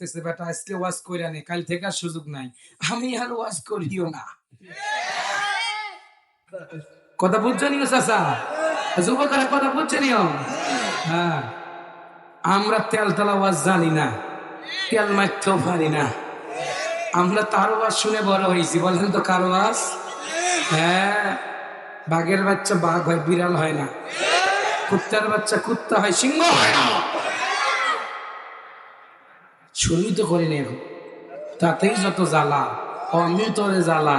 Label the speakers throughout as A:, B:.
A: বলতেছে বেটা আজকে ওয়াজ কইরা নে, কাল থেকে আর সুযোগ নাই। আমি আর ওয়াজ করিও না। কথা বুঝছো নিও চাচা, যুবকরা কথা বুঝছো নিও। হ্যাঁ, আমরা তেল তালা ওয়াজ জানি না, তেল মারতেও পারি না। আমরা তার ওয়াজ শুনে বড় হয়েছি, বলেন তো কার ওয়াজ? হ্যাঁ, বাঘের বাচ্চা বাঘ হয়, বিড়াল হয় না। কুত্তার বাচ্চা কুত্তা হয়, সিংহ হয় না। শুনি তো করি না এখন, তাতেই যত জ্বালা, অমৃতরে জ্বালা।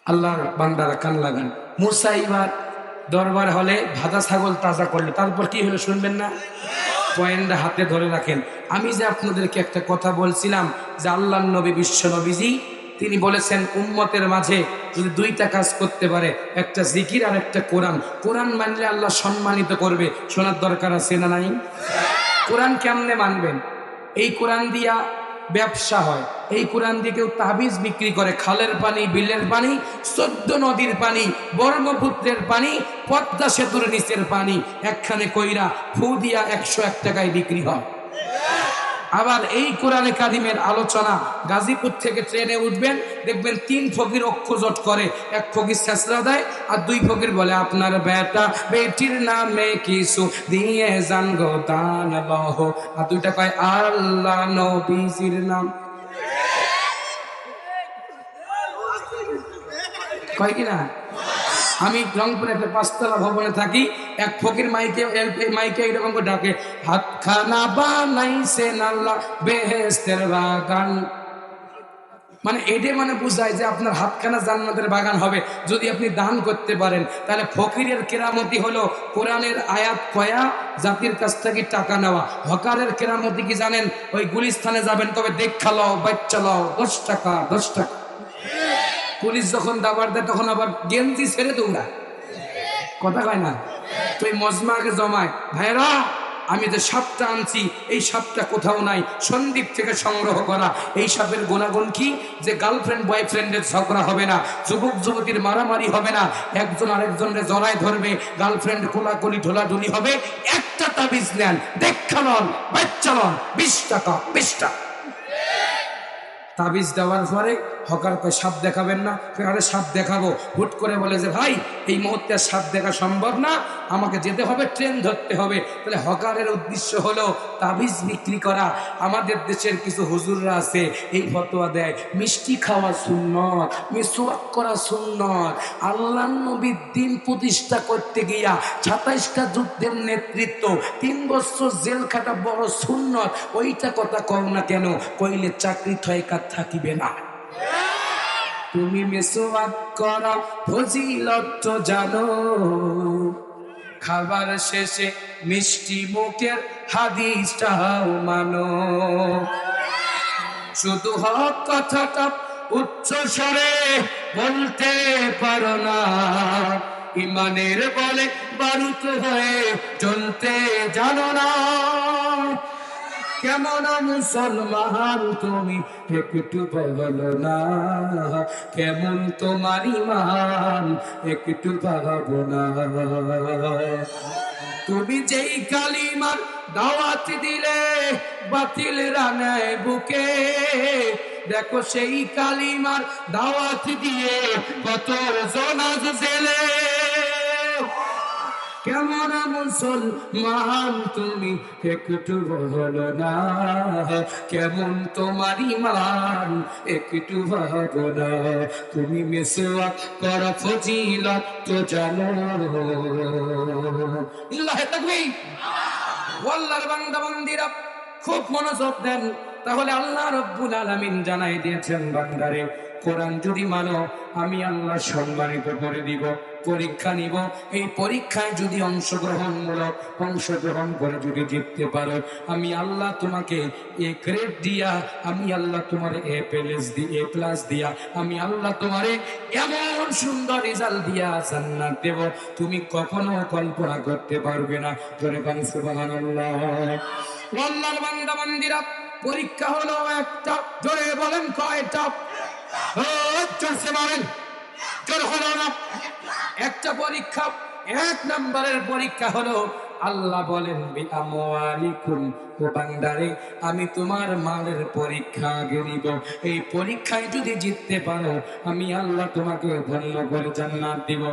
A: আল্লাহর বান্দারা কান লাগান। মুসা এবার দরবার হলে ভাজা ছাগল তাজা করলো, তারপর কি হলো শুনবেন না? পয়েন্টটা হাতে ধরে রাখেন। আমি যে আপনাদেরকে একটা কথা বলছিলাম যে আল্লাহর নবী, বিশ্ব নবীজি, তিনি বলেছেন উম্মতের মাঝে যদি দুইটা কাজ করতে পারে, একটা জিকির আর একটা কোরআন। কোরআন মানলে আল্লাহ সম্মানিত করবে, শোনার দরকার আছে না নাই? কোরআন কেমনে মানবেন? এই কোরআন দিয়া ব্যবসা হয়, এই কোরআন দিয়ে কেউ তাবিজ বিক্রি করে, খালের পানি, বিলের পানি, 14 নদীর পানি, ব্রহ্মপুত্রের পানি, পদ্মা সেতুর নিচের পানি একখানে কইরা ফু দিয়া 101 টাকায় বিক্রি হয়। আবার এই কোরআনে কারিমের আলোচনা, গাজীপুর থেকে ট্রেনে উঠবেন, দেখবেন 3 ফকির অক্ষজট করে, এক ফকির ছেঁচড়া দেয় আর 2 ফকির বলে আপনার বেটা বেটির নামে কিছু দিয়ে যান গো দান লহ, আর 2টা কয় আল্লাহ নবীজির নাম। কয় কিনা? আমি রংপুরে একটা 5তলা ভবনে থাকি, এক ফকির মাইকে এরকম করে ডাকে, হাত খানা বানাইছেন আল্লাহ বেহেশতের বাগান। মানে এটা মানে বুঝায় যে আপনার হাতখানা জান্নাতের বাগান হবে যদি আপনি দান করতে পারেন। তাহলে ফকিরের কেরামতি হলো কোরআনের আয়াত কয়া জাতির কাছ থেকে টাকা নেওয়া। হকারের কেরামতি কি জানেন? ওই গুলিস্থানে যাবেন, তবে দেখা লও, বাচ্চা লও, 10 টাকা 10 টাকা। পুলিশ যখন দাবার দেয় তখন আবার গেঞ্জি ছেড়ে দৌড়া, কথা কয় না? তো এই মজমাকে জমায়, ভাইরা আমি যে সাপটা আনছি এই সাপটা কোথাও নাই, সন্দীপ থেকে সংগ্রহ করা। এই সাপের গুণাগুণ কি? যে গার্লফ্রেন্ড বয়ফ্রেন্ডের ঝগড়া হবে না, যুবক যুবতীর মারামারি হবে না, একজন আরেকজনের জড়ায় ধরবে, গার্লফ্রেন্ড কোলাকুলি ঢোলাঢুলি হবে। একটা তাবিজ নেন, দেখা লন, বাচ্চা লন, 20 টাকা 20 টাকা। তাবিজ দেওয়ার পরে হকার কয় সাপ দেখাবেন না? আরে সাপ দেখাবো। হুট করে বলে যে ভাই এই মুহূর্তে আর সাপ দেখা সম্ভব না, আমাকে যেতে হবে, ট্রেন ধরতে হবে। তাহলে হকারের উদ্দেশ্য হলো তাবিজ বিক্রি করা। আমাদের দেশের কিছু হুজুররা আছে এই ফতোয়া দেয় মিষ্টি খাওয়া সুন্নত, মিসওয়াক করা সুন্নত। আল্লাহ নবীর দিন প্রতিষ্ঠা করতে গিয়া 27টা যুদ্ধের নেতৃত্ব, 3 বছর জেল খাটা বড় সুন্নত। ওইটা কথা কও না কেন? কইলে চাকরি ঠয়কা থাকিবে না। তুমি মিসওয়াক করা ফজিলত জানো, খাবার শেষে মিষ্টি মুখের হাদিসটাও মানো। শুধু হক কথাটা উচ্চ স্বরে বলতে পারো না, ইমানের বলে বারুদ হয়ে চলতে জানো না। কেমন মুসলমান তুমি একটু বলো না, কেমন তোমার ইমান একটু ভাবো না। তুমি যেই কালিমার দাওয়াত দিলে বাতিল রানায় বুকে, দেখো সেই কালিমার দাওয়াত দিয়ে কত জনাজ জেলে। কেমন মুসলমান তুমি একটু বলো না, কেমন তোমার ইমান একটু ভাবো না। তুমি মিসওয়াক করা ফজিলত তো জানো। ইল্লাহি তাকবীর। আল্লাহর বান্দা বান্দীরা খুব মনোযোগ দেন, তাহলে আল্লাহ রাব্বুল আলামিন জানাই দিয়েছেন বান্দারে কোরআন যদি মানো আমি আল্লাহ সম্মানিত করে দিব। পরীক্ষা নিব, এই পরীক্ষায় যদি অংশগ্রহণ করে যদি জিততে পারো, আমি আল্লাহ তোমাকে এ গ্রেড দিয়া, আমি আল্লাহ তোমার A+ দিয়া, আমি আল্লাহ তোমারে এমন সুন্দর রেজাল্ট দিয়া জান্নাত দেব তুমি কখনো কল্পনা করতে পারবে না। জোরে বলেন সুবহানাল্লাহ। আল্লাহর বান্দা বান্দীরা পরীক্ষা হলো একটা, জোরে বলেন কয়টা? জোরসে বলেন, জোর হলো না? একটা পরীক্ষা। 1 নম্বরের পরীক্ষা হলো আল্লাহ বলেন বিআমওয়ালিকুম, ও বান্দারে আমি তোমার মালের পরীক্ষা আগে নিব, এই পরীক্ষায় যদি জিততে পারো আমি আল্লাহ তোমাকে ধন্য করে জান্নাত দিব।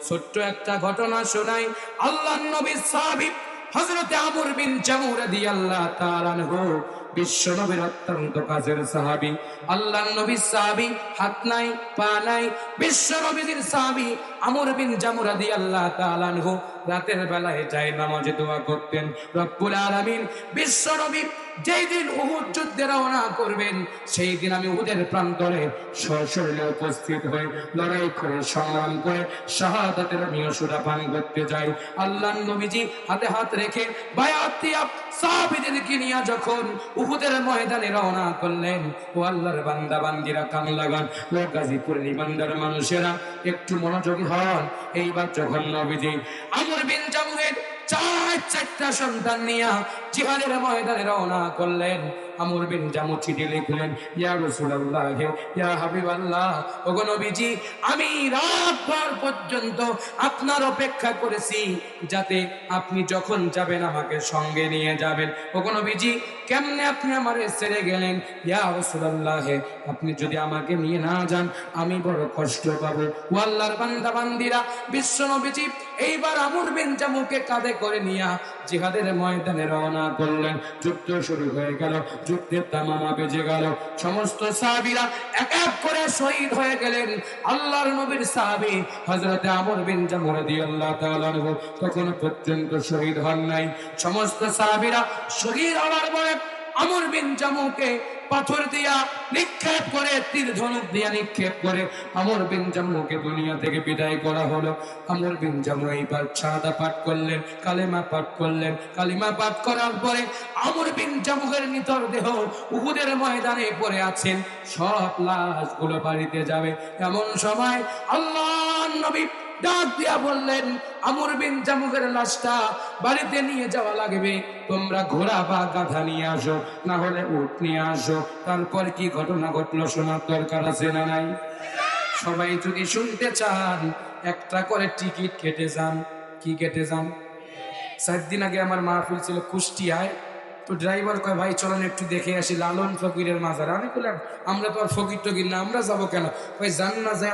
A: ছোট্ট একটা ঘটনা শোনাই। আল্লাহর নবীর সাহাবী হযরত আমর বিন জামুহ রাদিয়াল্লাহু তাআলা আনহু, বিশ্ব নবীর অত্যন্ত কাছের সাহাবী, আল্লাহর নবীর সাহাবী, হাত নাই পা নাই, বিশ্ব নবীর সাহাবী আমর বিন জামুহ রাদিয়াল্লাহু তাআলা আনহু রাতের বেলায় যায় নামাজে দোয়া করতেন। রব্বুল আলামিন বিশ্ব নবী যেই দিন উহুদ যুদ্ধে রওনা করবেন সেই দিন আমি উহুদের প্রান্তরে সশরীরে উপস্থিত হয়ে লড়াই করে সংগ্রাম করে শাহাদাতের আমিও সুরা পান করতে যাই। আল্লাহর নবীজি হাতে হাত রেখে বায়াত দিয়া সাহাবীদেরকে নিয়ে যখন উহুদের ময়দানে রওনা করলেন, ও আল্লাহর বান্দা বান্দিরা কান লাগান, ও গাজীপুরের ইমানদার মানুষেরা একটু মনোযোগী হন। এইবার যখন নবীজি আমর বিন জামুহের চারটা সন্তান নিয়ে জিহাদের ময়দানে রওনা করলেন, আমর বিন জামুহ চিঠি লিখলেন, ইয়া রাসূলুল্লাহ, ইয়া হাবিবাল্লাহ, ওগো নবীজি আমি রাতভর পর্যন্ত আপনার অপেক্ষা করেছি যাতে আপনি যখন যাবেন আমাকে সঙ্গে নিয়ে যাবেন। ওগো নবীজি কেমনে আপনি আমারে ছেড়ে গেলেন? ইয়া রাসূলুল্লাহ, আপনি যদি আমাকে নিয়ে না যান আমি বড় কষ্ট পাবো। ও আল্লাহর বান্দা বান্দিরা, বিশ্ব নবীজি এইবার আমর বিন জামুহকে কাঁধে করে নিয়ে জিহাদের ময়দানে রওনা করলেন। যুদ্ধ শুরু হয়ে গেল, যুদ্ধের তামামা বেজে গেল, সমস্ত সাহাবীরা এক এক করে শহীদ হয়ে গেলেন। আল্লাহর নবীর সাহাবী হযরত আমর বিন জামুহ রাদিয়াল্লাহু তাআলা আনহু তখন পর্যন্ত শহীদ হন নাই। সমস্ত সাহাবীরা শহীদ হওয়ার পরে আমর বিন জামুহকে পাথর দিয়া নিক্ষেপ করে, তীর ধনুক দিয়া নিক্ষেপ করে আমর বিন জামুহকে দুনিয়া থেকে বিদায় করা হলো। আমর বিন জামুহ এইবার শাহাদা পাঠ করলেন, কালেমা পাঠ করলেন। কালিমা পাঠ করার পরে আমর বিন জামুহের নিথর দেহ উহুদের ময়দানে পড়ে আছেন, সব লাশগুলো বাড়িতে যাবে। এমন সময় আল্লাহর নবী ডাক দিয়া বললেন, আমর বিন জামুহের লাশটা বাড়িতে নিয়ে যাওয়া লাগবে, তোমরা ঘোড়া বা গাধা নিয়ে আসো, না হলে উট নিয়ে আসো। তারপর কি ঘটনা ঘটলো শোনার দরকার আছে না নাই? সবাই যদি শুনতে চান একটা করে টিকিট কেটে যান। কি কেটে যান? 4 দিন আগে আমার মাহফিল ছিল কুষ্টিয়ায়, তো ড্রাইভার কয় ভাই চলেন একটু দেখে আসি লালন ফকিরের মাজার। আমি বললাম আমরা তো আর ফকির টকির না, আমরা যাবো কেন? ভাই জান না, যা